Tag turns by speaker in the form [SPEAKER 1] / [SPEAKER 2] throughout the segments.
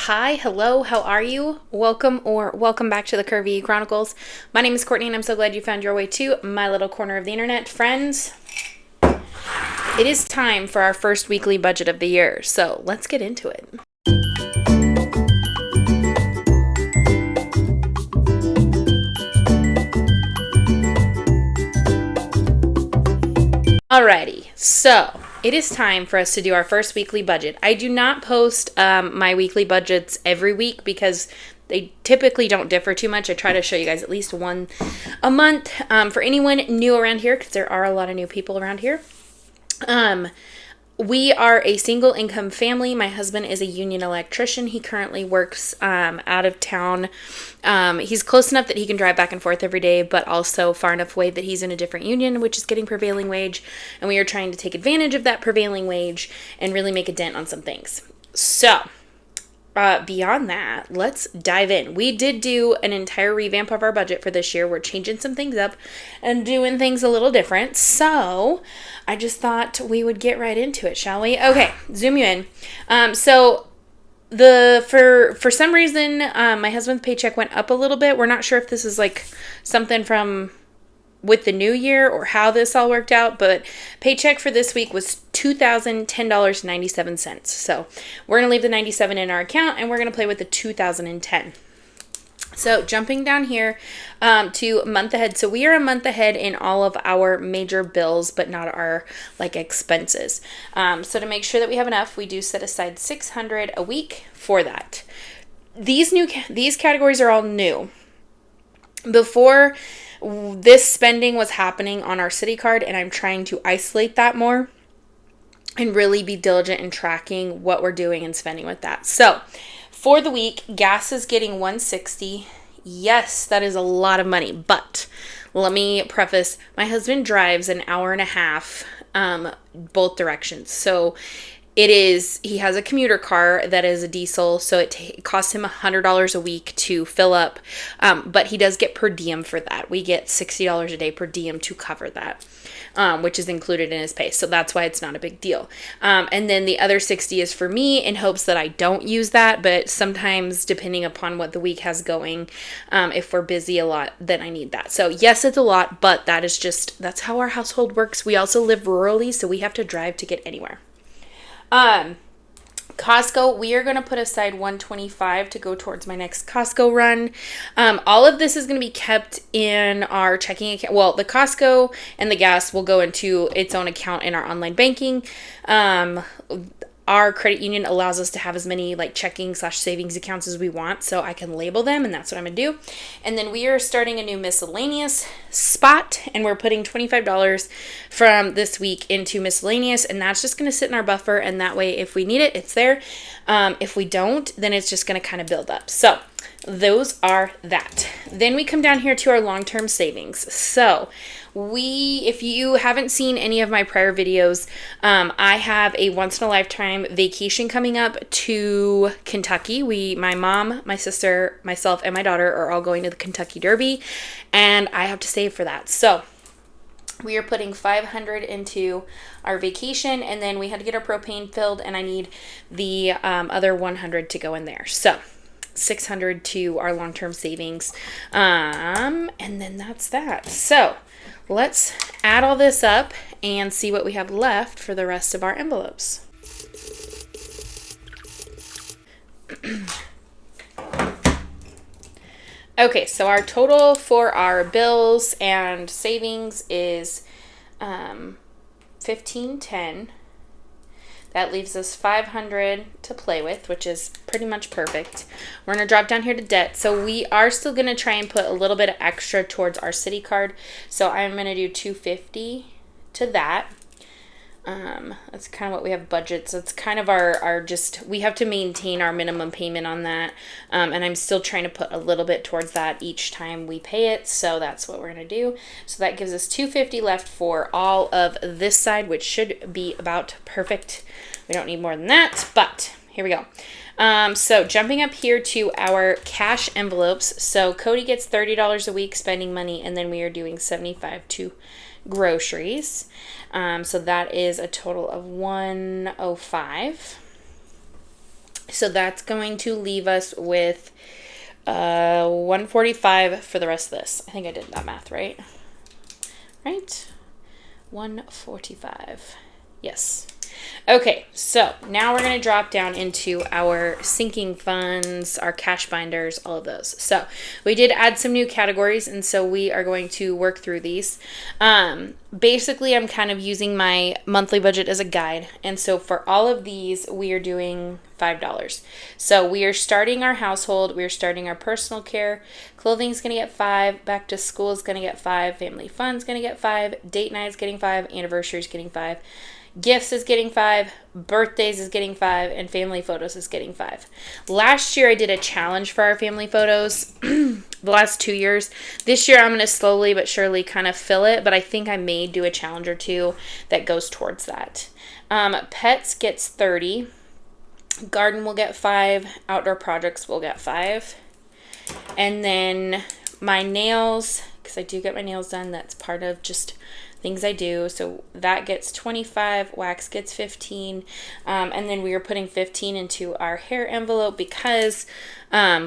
[SPEAKER 1] Hi, hello, how are you? Welcome back to the Curvy E Chronicles. My name is Courtney and I'm so glad you found your way to my little corner of the internet. Friends, it is time for our first weekly budget of the year, so let's get into it. Alrighty, so it is time for us to do our first weekly budget. I do not post my weekly budgets every week because they typically don't differ too much. I try to show you guys at least one a month. For anyone new around here, because there are a lot of new people around here, we are a single income family. My husband is a union electrician. He currently works out of town. He's close enough that he can drive back and forth every day, but also far enough away that he's in a different union, which is getting prevailing wage. And we are trying to take advantage of that prevailing wage and really make a dent on some things. So, beyond that, let's dive in. We did do an entire revamp of our budget for this year. We're changing some things up and doing things a little different. So I just thought we would get right into it, shall we? Okay, zoom you in. For some reason, my husband's paycheck went up a little bit. We're not sure if this is like something from with the new year or how this all worked out, but paycheck for this week was $2,010.97. So we're going to leave the 97 in our account and we're going to play with the 2010. So jumping down here to month ahead. So we are a month ahead in all of our major bills, but not our expenses. So to make sure that we have enough, we do set aside $600 a week for that. These categories are all new. Before this spending was happening on our city card, and I'm trying to isolate that more and really be diligent in tracking what we're doing and spending with that. So for the week, gas is getting $160. Yes, that is a lot of money, but let me preface, my husband drives an hour and a half both directions. So he has a commuter car that is a diesel, so it costs him $100 a week to fill up, but he does get per diem for that. We get $60 a day per diem to cover that, which is included in his pay, so that's why it's not a big deal. And then the other $60 is for me in hopes that I don't use that, but sometimes depending upon what the week has going, if we're busy a lot, then I need that. So yes, it's a lot, but that's how our household works. We also live rurally, so we have to drive to get anywhere. Costco, we are going to put aside $125 to go towards my next Costco run. All of this is going to be kept in our checking account. Well, the Costco and the gas will go into its own account in our online banking. Our credit union allows us to have as many checking/savings accounts as we want, so I can label them, and that's what I'm going to do. And then we are starting a new miscellaneous spot, and we're putting $25 from this week into miscellaneous, and that's just going to sit in our buffer, and that way if we need it, it's there. If we don't, then it's just going to kind of build up. So those are that. Then we come down here to our long-term savings. So if you haven't seen any of my prior videos, I have a once-in-a-lifetime vacation coming up to Kentucky. My mom, my sister, myself, and my daughter are all going to the Kentucky Derby, and I have to save for that. So we are putting $500 into our vacation, and then we had to get our propane filled, and I need the other $100 to go in there. So $600 to our long-term savings, and then that's that. So let's add all this up and see what we have left for the rest of our envelopes. Okay, so our total for our bills and savings is $1,510. That leaves us $500 to play with, which is pretty much perfect. We're going to drop down here to debt. So we are still going to try and put a little bit of extra towards our city card. So I'm going to do $250 to that. That's kind of what we have budget. So it's kind of we have to maintain our minimum payment on that. And I'm still trying to put a little bit towards that each time we pay it. So that's what we're going to do. So that gives us $250 left for all of this side, which should be about perfect. We don't need more than that, but here we go. So jumping up here to our cash envelopes. So Cody gets $30 a week spending money, and then we are doing $75 to groceries. So that is a total of $105. So that's going to leave us with 145 for the rest of this. I think I did that math right. Right? 145. Yes. Okay, so now we're going to drop down into our sinking funds, our cash binders, all of those. So we did add some new categories, and so we are going to work through these. Basically, I'm kind of using my monthly budget as a guide, and so for all of these, we are doing $5. So we are starting our household, we are starting our personal care, clothing is going to get $5, back to school is going to get $5, family fun is going to get $5, date night is getting $5, anniversary is getting $5. Gifts is getting $5, birthdays is getting $5, and family photos is getting $5. Last year I did a challenge for our family photos, the last 2 years. This year I'm going to slowly but surely kind of fill it, but I think I may do a challenge or two that goes towards that. Pets gets 30, garden will get 5, outdoor projects will get 5, and then my nails, because I do get my nails done, that's part of just things I do, so that gets 25, wax gets 15, and then we are putting 15 into our hair envelope because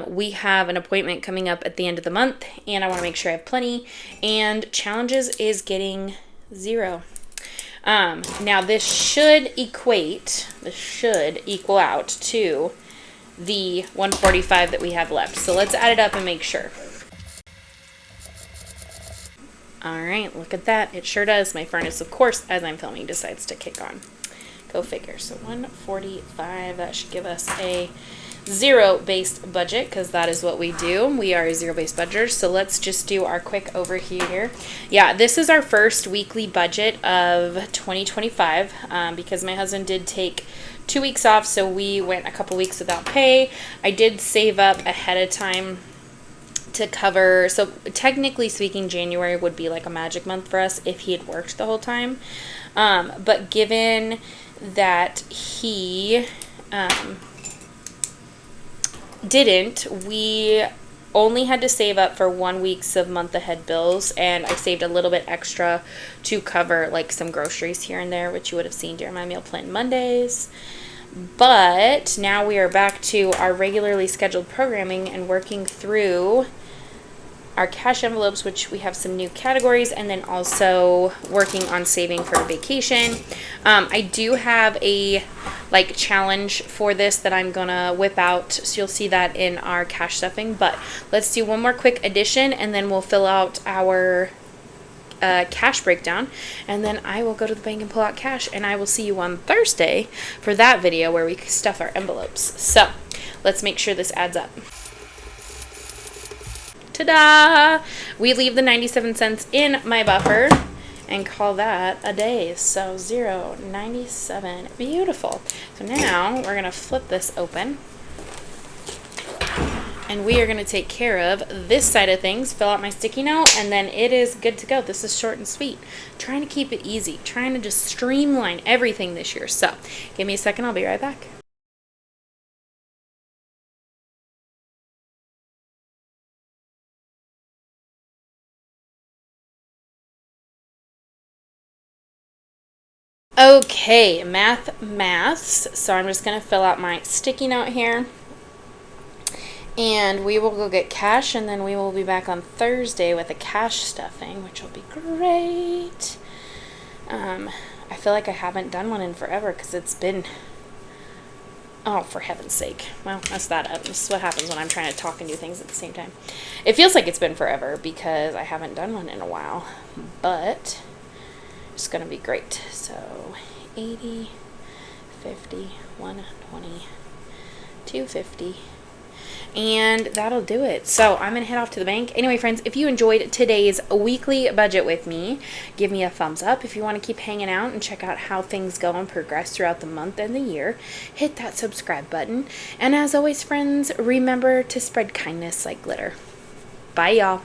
[SPEAKER 1] we have an appointment coming up at the end of the month, and I want to make sure I have plenty, and challenges is getting 0. Now this should equal out to the 145 that we have left, so let's add it up and make sure. All right, look at that. It sure does. My furnace, of course, as I'm filming, decides to kick on. Go figure. So 145, that should give us a zero-based budget, because that is what we do. We are a zero-based budget. So let's just do our quick overview here. Yeah, this is our first weekly budget of 2025, because my husband did take 2 weeks off, so we went a couple weeks without pay. I did save up ahead of time to cover, so technically speaking, January would be like a magic month for us if he had worked the whole time, but given that he didn't, we only had to save up for 1 week's of month ahead bills, and I saved a little bit extra to cover like some groceries here and there, which you would have seen during my meal plan Mondays. But now we are back to our regularly scheduled programming and working through our cash envelopes, which we have some new categories, and then also working on saving for a vacation. I do have a challenge for this that I'm gonna whip out, so you'll see that in our cash stuffing. But let's do one more quick addition, and then we'll fill out our cash breakdown, and then I will go to the bank and pull out cash, and I will see you on Thursday for that video where we stuff our envelopes. So let's make sure this adds up. Ta-da! We leave the 97 cents in my buffer and call that a day. So 0.97. Beautiful. So now we're gonna flip this open, and we are going to take care of this side of things, fill out my sticky note, and then it is good to go. This is short and sweet. Trying to keep it easy. Trying to just streamline everything this year. So give me a second. I'll be right back. Okay, maths. So I'm just going to fill out my sticky note here. And we will go get cash, and then we will be back on Thursday with a cash stuffing, which will be great. I feel like I haven't done one in forever because it's been, oh, for heaven's sake. Well, mess that up. This is what happens when I'm trying to talk and do things at the same time. It feels like it's been forever because I haven't done one in a while, but it's going to be great. So 80, 50, 120, 250. And that'll do it. So I'm going to head off to the bank. Anyway, friends, if you enjoyed today's weekly budget with me, give me a thumbs up. If you want to keep hanging out and check out how things go and progress throughout the month and the year, hit that subscribe button. And as always, friends, remember to spread kindness like glitter. Bye, y'all.